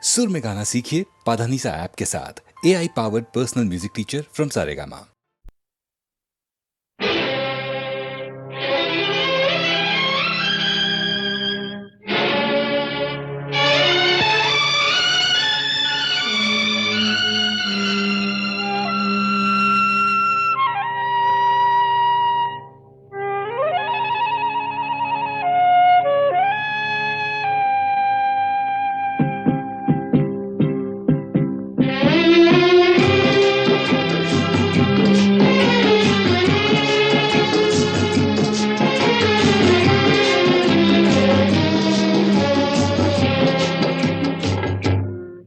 सुर में गाना सीखिए पाधानीसा ऐप के साथ। AI powered personal music teacher from Saregama.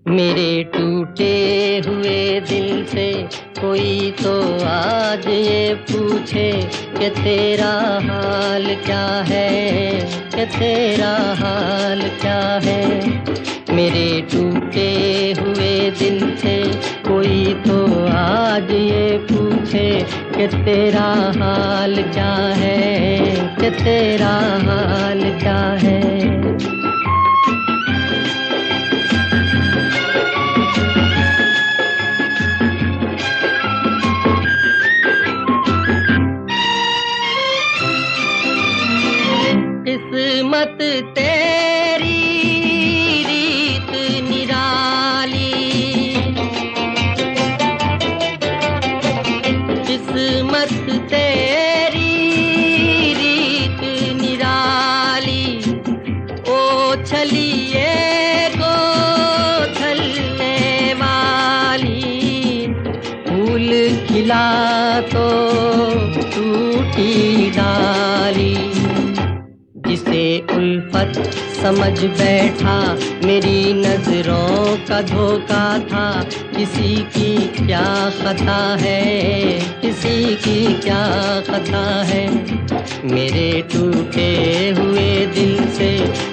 मेरे टूटे हुए दिल से कोई तो आज ये पूछे कि तेरा हाल क्या है, कि तेरा हाल क्या है। मेरे टूटे हुए दिल से कोई तो आज ये पूछे कि तेरा हाल क्या है, कि तेरा हाल क्या है। किस्मत तेरी रीत निराली, किस्मत तेरी रीत निराली। ओ छलिए को छलने वाली, फूल खिला तो टूटी डाली। जिसे उल्फत समझ बैठा मेरी नजरों का धोखा था। किसी की क्या खता है, किसी की क्या खता है। मेरे टूटे हुए दिल से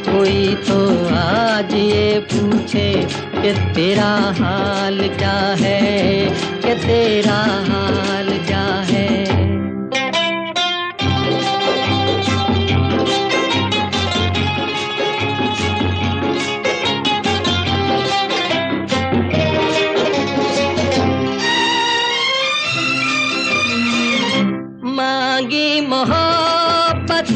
कोई तो आज ये पूछे कि तेरा हाल क्या है, कि तेरा हाल क्या है। मांगी मोहब्बत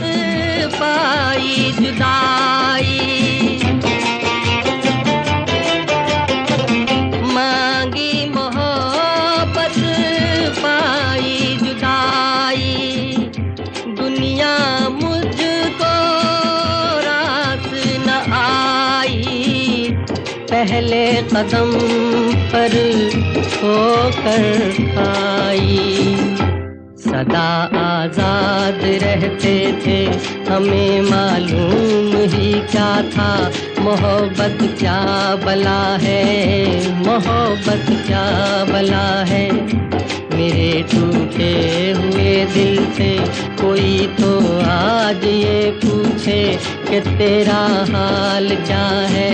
पाई जुदाई, मांगी मोहब्बत पाई जुदाई। दुनिया मुझको रास न आई, पहले कदम पर होकर आई। सदा आजाद रहते थे हमें मालूम ही क्या था। मोहब्बत क्या बला है, मोहब्बत क्या बला है। मेरे टूटे हुए दिल से कोई तो आज ये पूछे कि तेरा हाल क्या है,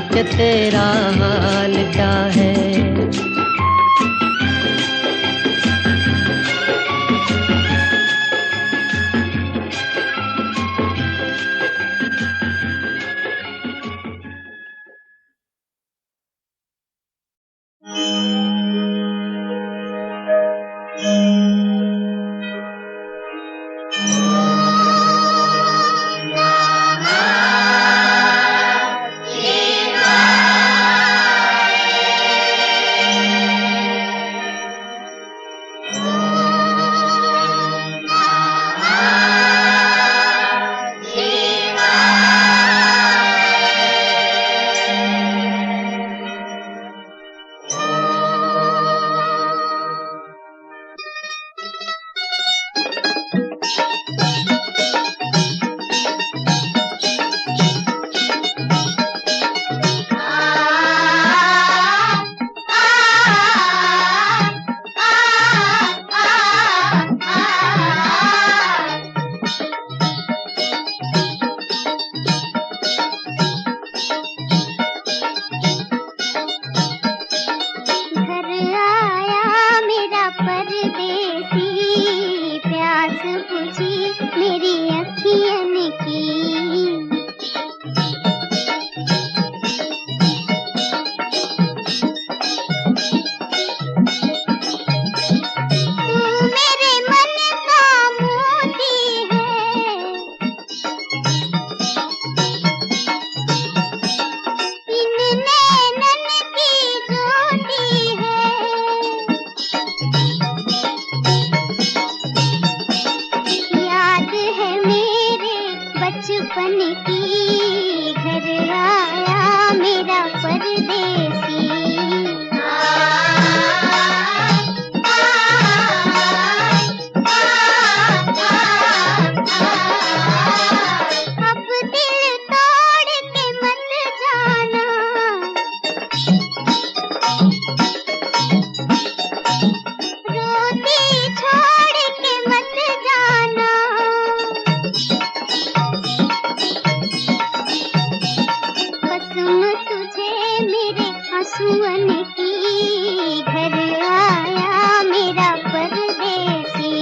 कि तेरा हाल क्या है। सुअन की घर आया मेरा परदेसी।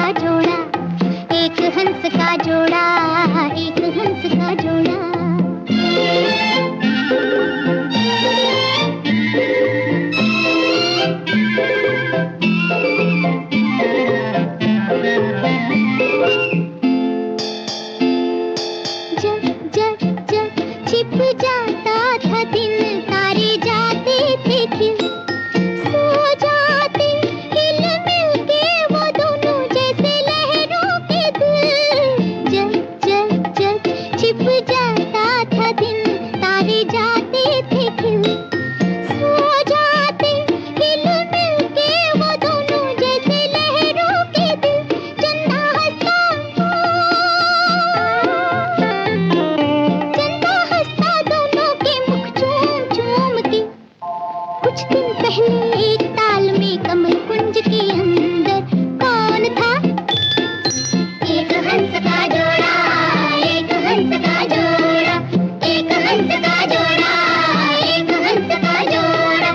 का जोड़ा, एक हंस का जोड़ा, एक हंस का जोड़ा। जब जब जब छिप जाता था दिन, तारे जाते थे खिल, सो जाते हिल मिल के वो दोनों जैसे लहरों के दिल। जब जब जब छिप जाता था दिन, तारे जाते थे खिल, सो जाते हिल मिल के वो दोनों जैसे लहरों के दिल। चंदा हंसता, चंदा हंसता दोनों के मुख चूम चूम के। कुछ दिन पहले एक ताल में कमल कुंज के अंदर कौन था? एक हंस का जोड़ा, एक हंस का जोड़ा, एक हंस का जोड़ा, एक हंस का जोड़ा।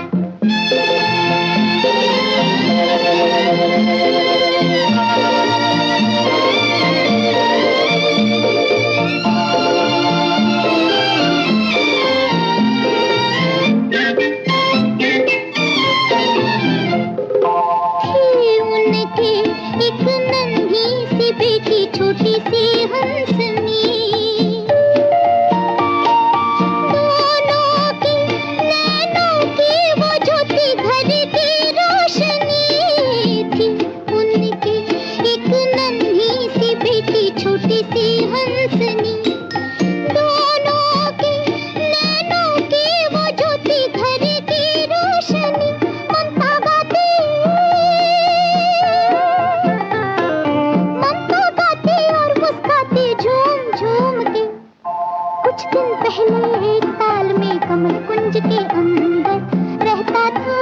थी उनके एक नन्ही सी बेटी, छोटी सी हंसनी। दोनों की नैनों की वो ज्योति, घर की रोशनी थी उनके एक नन्ही सी बेटी, छोटी सी हंसनी। दोनों की नैनों की वो ज्योति, घर की रोशनी। ममता गाती, ममता गाती और मुस्काती झूम झूम के। कुछ दिन पहले एक ताल में कमल कुंज के अंदर रहता था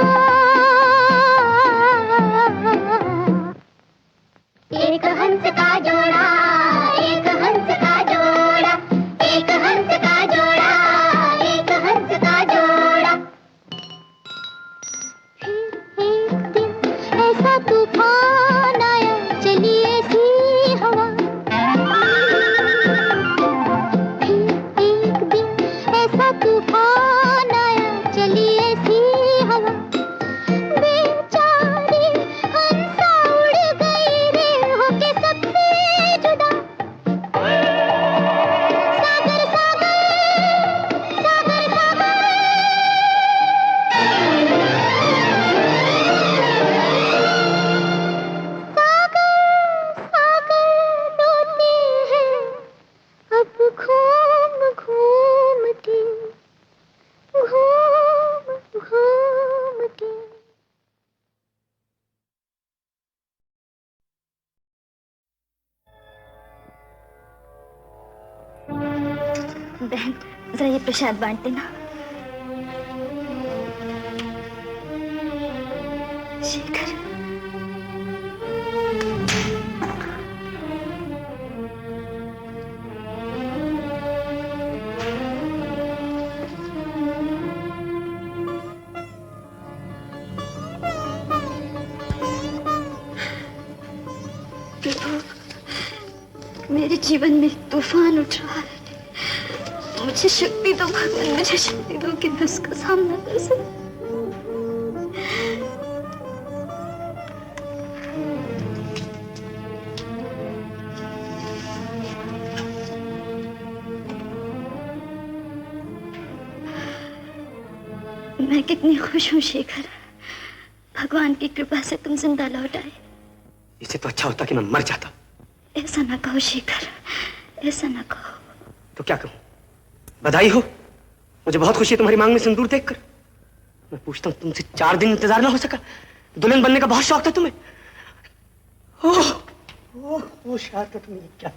एक हंस का जोड़ा, एक हंस का जोड़ा, एक हंस का जोड़ा, एक हंस का जोड़ा। फिर एक दिन ऐसा तूफान आया, चली ऐसी हवा। फिर एक दिन ऐसा तूफान आया, चली ऐसी हवा। बेचारी हंसा उड़ गई रे, होके सबसे जुदा। सागर सागर, सागर सागर। सागर सागर डोलते हैं अब घूम घूम के, घूम घूम के। बहन, जरा ये प्रसाद बांट देना। शेखर, प्रभु, मेरे जीवन में तूफान उठ रहा है। मुझे शक्ति दो भगवान, मुझे शक्ति दो कि मैं उसका सामना कर सकूं। मैं कितनी खुश हूँ शेखर, भगवान की कृपा से तुम जिंदा लौट आए। इससे तो अच्छा होता कि मैं मर जाता। ऐसा ना कहो शेखर, ऐसा ना कहो। तो क्या कहूं? बधाई हो, मुझे बहुत खुशी है तुम्हारी मांग में सिंदूर देखकर। मैं पूछता हूँ, तुमसे 4 दिन इंतजार ना हो सका? दुल्हन बनने का बहुत शौक था तुम्हें। ओह ओह शारदा, तुमने ये क्या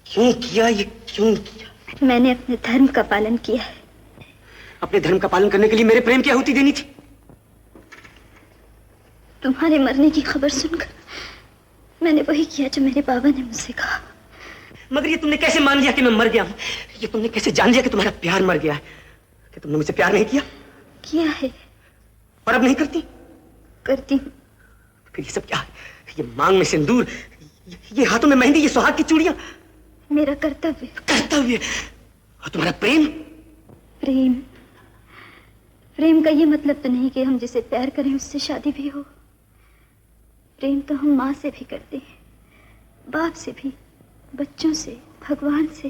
क्यों किया? ये क्यों किया? मैंने अपने धर्म का पालन किया है। अपने धर्म का पालन करने के लिए मेरे प्रेम की आहुति देनी थी। तुम्हारे मरने की खबर सुनकर मैंने वही किया जो मेरे बाबा ने मुझसे कहा। मगर ये तुमने कैसे मान लिया कि मैं मर गया हूं? ये तुमने कैसे जान लिया कि तुम्हारा प्यार मर गया है? कि तुमने मुझसे प्यार नहीं किया? किया है। और अब नहीं करती? करती हूँ। फिर ये सब क्या है? ये मांग में सिंदूर, ये हाथों में मेहंदी, ये सुहाग की चूड़ियां। मेरा कर्तव्य। कर्तव्य? और तुम्हारा प्रेम? प्रेम? प्रेम का ये मतलब तो नहीं कि हम जिसे प्यार करें उससे शादी भी हो। प्रेम तो हम माँ से भी करते हैं, बाप से भी, बच्चों से, भगवान से।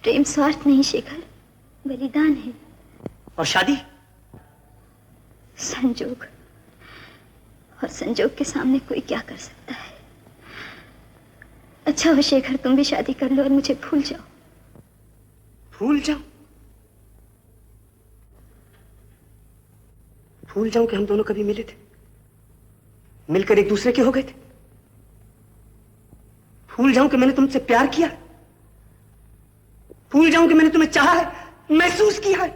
प्रेम स्वार्थ नहीं शेखर, बलिदान है। और शादी? संजोग, और संजोग के सामने कोई क्या कर सकता है। अच्छा हो शेखर, तुम भी शादी कर लो और मुझे भूल जाओ। भूल जाऊं? भूल जाऊं कि हम दोनों कभी मिले थे, मिलकर एक दूसरे के हो गए थे? भूल जाऊं कि मैंने तुमसे प्यार किया? भूल जाऊं कि मैंने तुम्हें चाहा है, महसूस किया है?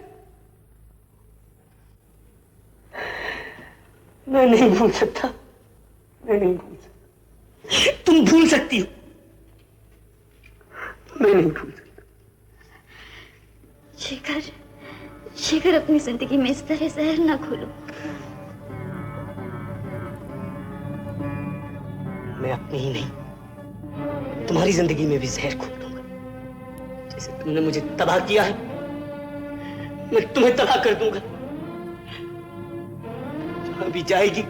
मैं नहीं भूल सकता, मैं नहीं भूल सकता। तुम भूल सकती हो, मैं नहीं भूल सकता। शेखर, शेखर अपनी जिंदगी में इस तरह जहर ना घोलो। मैं अपनी ही नहीं, तुम्हारी जिंदगी में भी जहर घोल दूंगा। जैसे तुमने मुझे तबाह किया है, मैं तुम्हें तबाह कर दूंगा। जहां भी जाएगी,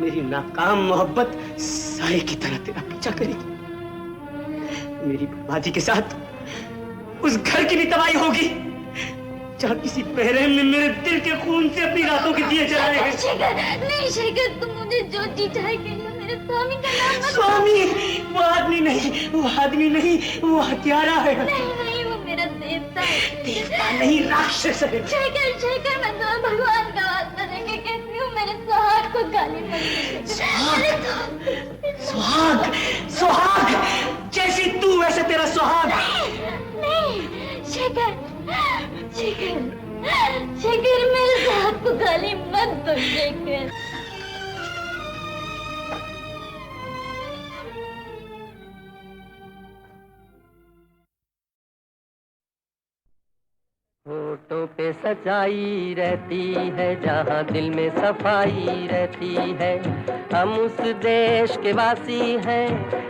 मेरी नाकाम मोहब्बत साए की तरह तेरा पीछा करेगी। मेरी बर्बादी के साथ उस घर की भी तबाही होगी जहां किसी बेरहम ने मेरे दिल के खून से अपनी रातों के दिए जलाए हैं। शेखर, नहीं शेखर, तुम मुझे जो जी चाहे कह लो, मेरे स्वामी का नाम मत। स्वामी? वो आदमी नहीं, वो आदमी नहीं, वो हत्यारा है। नहीं नहीं, वो मेरा देवता है। देवता नहीं, राक्षस है। शेखर, शेखर, मैं तो भगवान का वास्ता देके कहती हूँ, मेरे सुहाग को गाली मत दे। सुहाग? सुहाग? जैसी तू वैसे तेरा सुहाग। नहीं शेखर, शेखर, शेखर, मेरे सुहाग को गाली मत दो शेखर। होठों पे सच्चाई रहती है, जहाँ दिल में सफाई रहती है। हम उस देश के वासी हैं,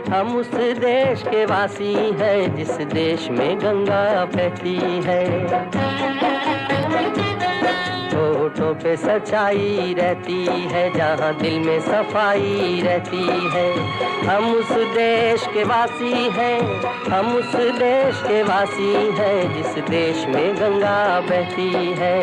हम उस देश के वासी हैं, जिस देश में गंगा बहती है। होठों पे सच्चाई रहती है, जहाँ दिल में सफाई रहती है। हम उस देश के वासी हैं, हम उस देश के वासी हैं, जिस देश में गंगा बहती है।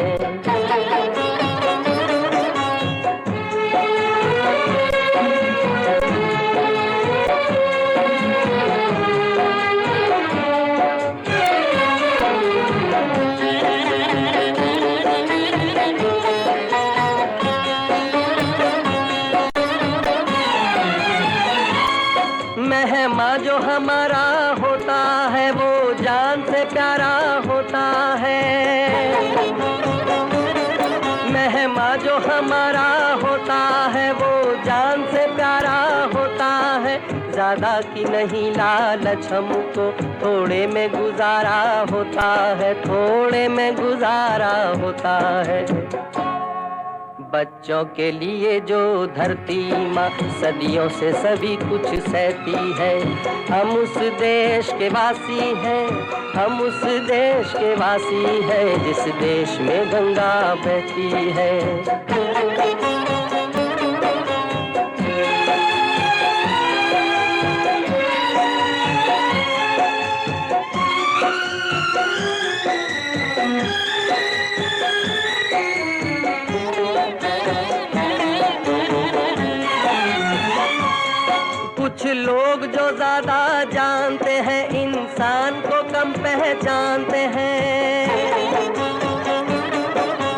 मेहमा जो हमारा होता है, वो जान से प्यारा होता है। मेहमा जो हमारा होता है, वो जान से प्यारा होता है। ज्यादा की नहीं लालच हमको, थोड़े में गुजारा होता है, थोड़े में गुजारा होता है। बच्चों के लिए जो धरती माँ सदियों से सभी कुछ सहती है। हम उस देश के वासी हैं, हम उस देश के वासी हैं, जिस देश में गंगा बहती है। कुछ लोग जो ज्यादा जानते हैं, इंसान को कम पहचानते हैं।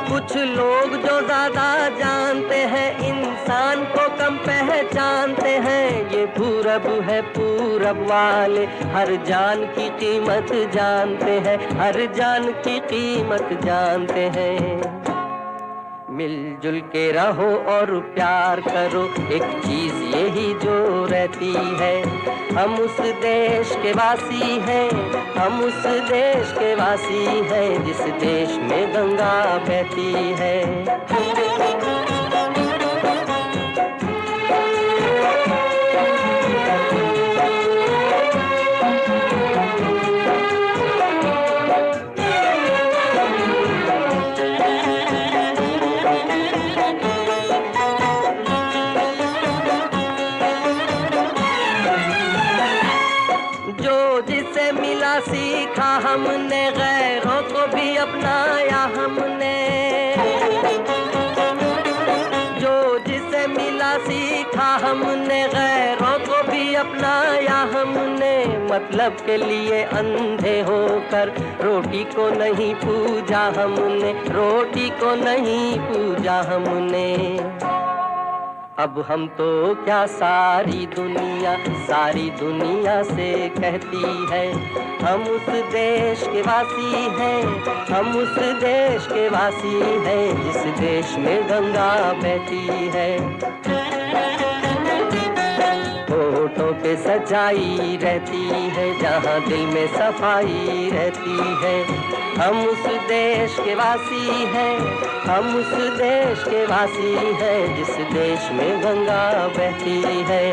कुछ लोग जो ज्यादा जानते हैं, इंसान को कम पहचानते हैं। ये पूरब है, पूरब वाले हर जान की कीमत जानते हैं, हर जान की कीमत जानते हैं। मिलजुल के रहो और प्यार करो, एक चीज यही जो रहती है। हम उस देश के वासी हैं, हम उस देश के वासी हैं, जिस देश में गंगा बहती है। मिला सीखा हमने, गैरों को भी अपनाया हमने। जो जिसे मिला सीखा हमने, गैरों को भी अपनाया हमने। मतलब के लिए अंधे होकर रोटी को नहीं पूजा हमने, रोटी को नहीं पूजा हमने। अब हम तो क्या सारी दुनिया से कहती है, हम उस देश के वासी हैं, हम उस देश के वासी हैं, जिस देश में गंगा बहती है। होठों पे सच्चाई रहती है, जहाँ दिल में सफाई रहती है। हम उस देश के वासी हैं, हम उस देश के वासी हैं, जिस देश में गंगा बहती है।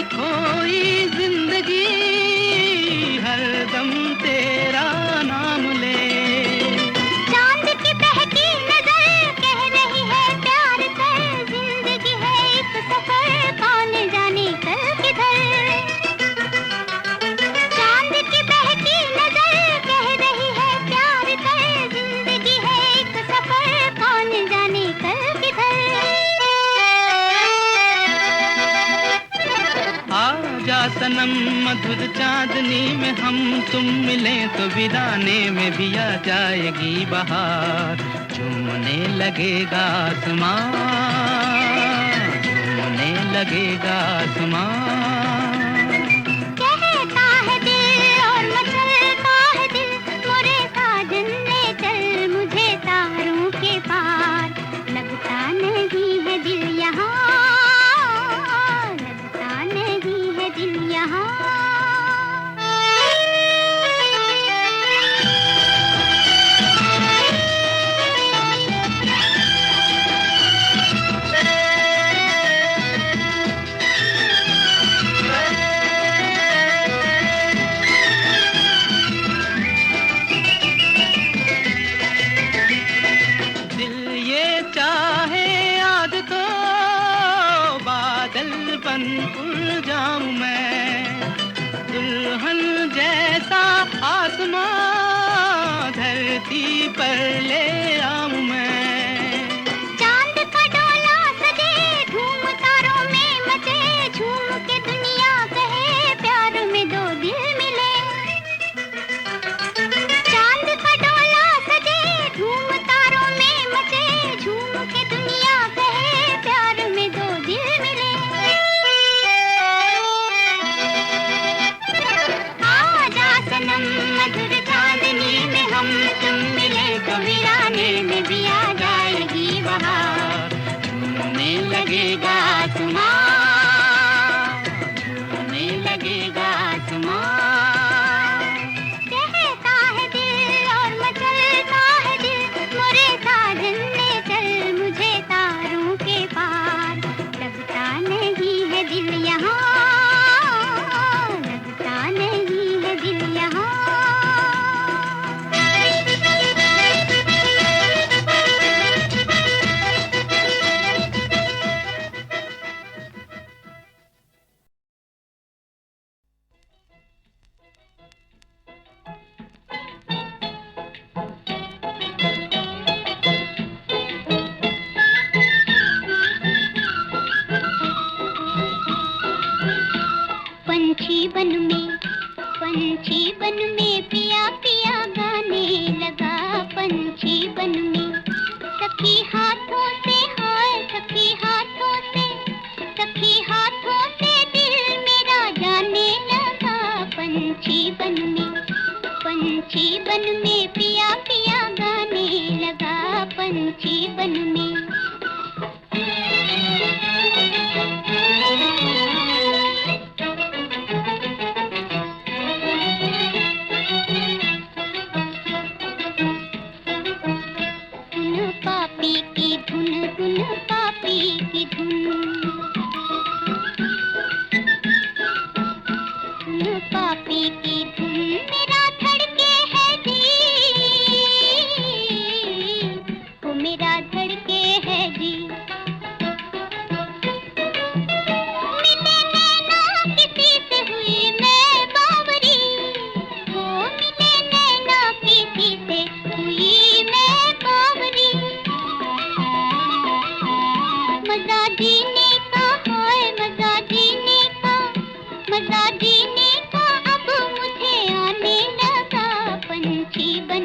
खोई जिंदगी हरदम तेरा नाम ले। चांद की बहकी नजर कह रही है प्यार कर, जिंदगी है एक सफर कौन जाने कल किधर। चांद की बहकी नजर कह रही है प्यार कर, जिंदगी है एक सफर कौन जाने कल किधर। आजा सनम मधुर चांदनी में हम तुम मिले तो वीराने में भी आ जाएगी बहार। झूमने लगेगा आसमान, झूमने लगेगा आसमान। कहता है दिल और मचलता है दिल, मोरे साजन ले चल मुझे तारों के पार। लगता नहीं है दिल यहाँ, लगता नहीं है दिल यहाँ। दिल ये चाहे आज तो बादल बन उड़ जाऊं मैं, दुल्हन जैसा आसमां धरती पर ले आऊं मैं। चांद का डोला सजे धूम तारों में मचे, झूम के दुनिया कहे प्यार में दो दिल मिले। चांद का डोला सजे धूम तारों में मचे, झूम के दुनिया कहे प्यार में दो दिल मिले। आजा सनम मधुर चांदनी में हम तुम मिले तो वीराने में भी आ जाएगी बहार। झूमने लगेगा आसमान, झूमने लगेगा आसमान। कहता है दिल और मचलता है दिल, मोरे साजन ले चल मुझे तारों के पार। लगता नहीं है दिल यहाँ, लगता नहीं है दिल यहाँ। पंछी बन में पिया पिया गाने लगा। पंछी बन में सखी हाथों से, हाय सखी हाथों से, सखी हाथों से दिल मेरा जाने लगा। पंछी बन में पिया पिया गाने लगा। पंछी बन में पापी की धुन, धुन पापी की धुन, धुन पापी की धुन मेरा धड़के है जी, वो मेरा धड़के है जी। मिले नैना किसी से हुई मैं बावरी, वो मिले नैना किसी से हुई मैं बावरी। मजा जीने का, हाय मजा जीने का, मजा जीने का अब मुझे आने लगा। पंछी बन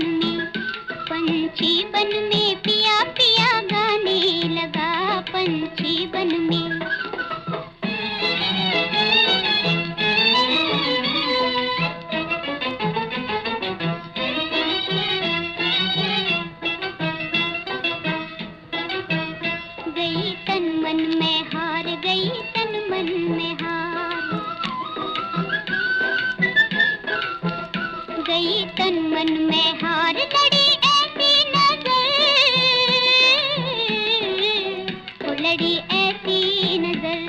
में पिया पिया गाने लगा। पंछी बन में गई तन मन में हार, गई तन मन में हार, गई तन मन में हार। लड़ी ऐसी नजर, वो लड़ी ऐसी नजर,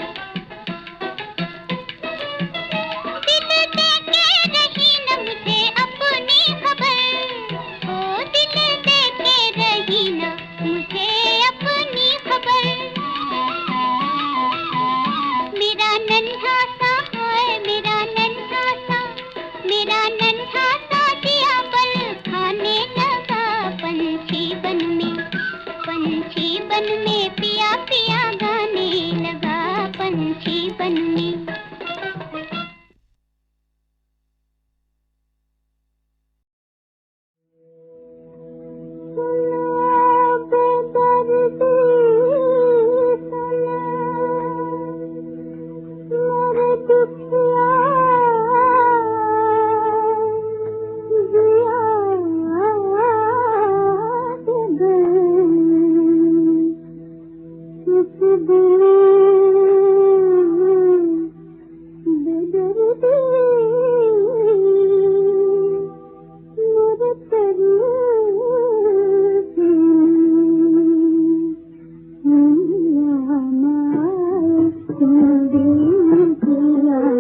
दिल की